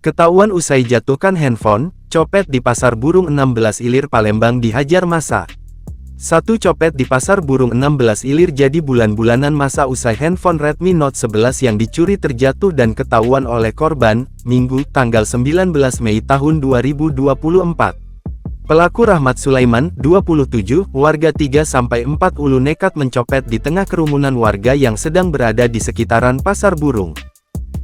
Ketahuan usai jatuhkan handphone, copet di Pasar Burung 16 Ilir Palembang dihajar massa. Satu copet di Pasar Burung 16 Ilir jadi bulan-bulanan masa usai handphone Redmi Note 11 yang dicuri terjatuh dan ketahuan oleh korban, Minggu, tanggal 19 Mei tahun 2024. Pelaku Rahmat Sulaiman, 27, warga 3-4 Ulu nekat mencopet di tengah kerumunan warga yang sedang berada di sekitaran Pasar Burung.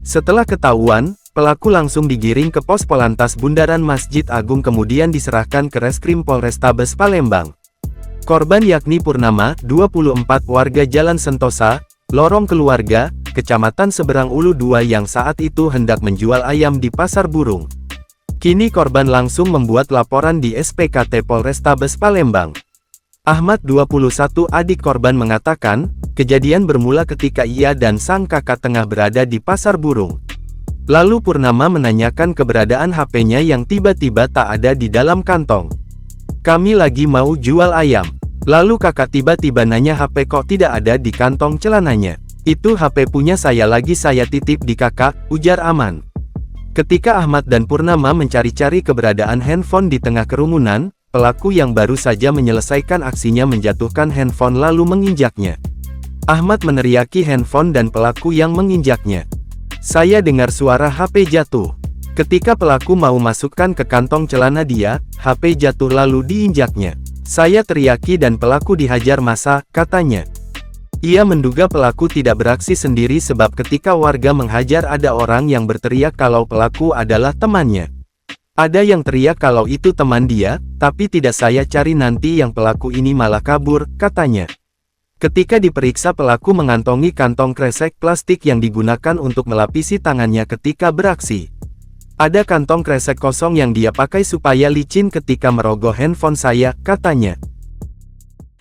Setelah ketahuan, pelaku langsung digiring ke pos Polantas Bundaran Masjid Agung kemudian diserahkan ke Reskrim Polrestabes Palembang. Korban yakni Purnama, 24, warga Jalan Sentosa, Lorong Keluarga, Kecamatan Seberang Ulu 2 yang saat itu hendak menjual ayam di Pasar Burung. Kini korban langsung membuat laporan di SPKT Polrestabes Palembang. Ahmad, 21, adik korban mengatakan, kejadian bermula ketika ia dan sang kakak tengah berada di Pasar Burung. Lalu Purnama menanyakan keberadaan HP-nya yang tiba-tiba tak ada di dalam kantong. Kami lagi mau jual ayam. Lalu kakak tiba-tiba nanya HP kok tidak ada di kantong celananya. Itu HP punya saya lagi saya titip di kakak, ujar Aman. Ketika Ahmad dan Purnama mencari-cari keberadaan handphone di tengah kerumunan, pelaku yang baru saja menyelesaikan aksinya menjatuhkan handphone lalu menginjaknya. Ahmad meneriaki handphone dan pelaku yang menginjaknya. Saya dengar suara HP jatuh. Ketika pelaku mau masukkan ke kantong celana dia, HP jatuh lalu diinjaknya. Saya teriaki dan pelaku dihajar massa, katanya. Ia menduga pelaku tidak beraksi sendiri sebab ketika warga menghajar ada orang yang berteriak kalau pelaku adalah temannya. Ada yang teriak kalau itu teman dia, tapi tidak saya cari nanti yang pelaku ini malah kabur, katanya. Ketika diperiksa pelaku mengantongi kantong kresek plastik yang digunakan untuk melapisi tangannya ketika beraksi. Ada kantong kresek kosong yang dia pakai supaya licin ketika merogoh handphone saya, katanya.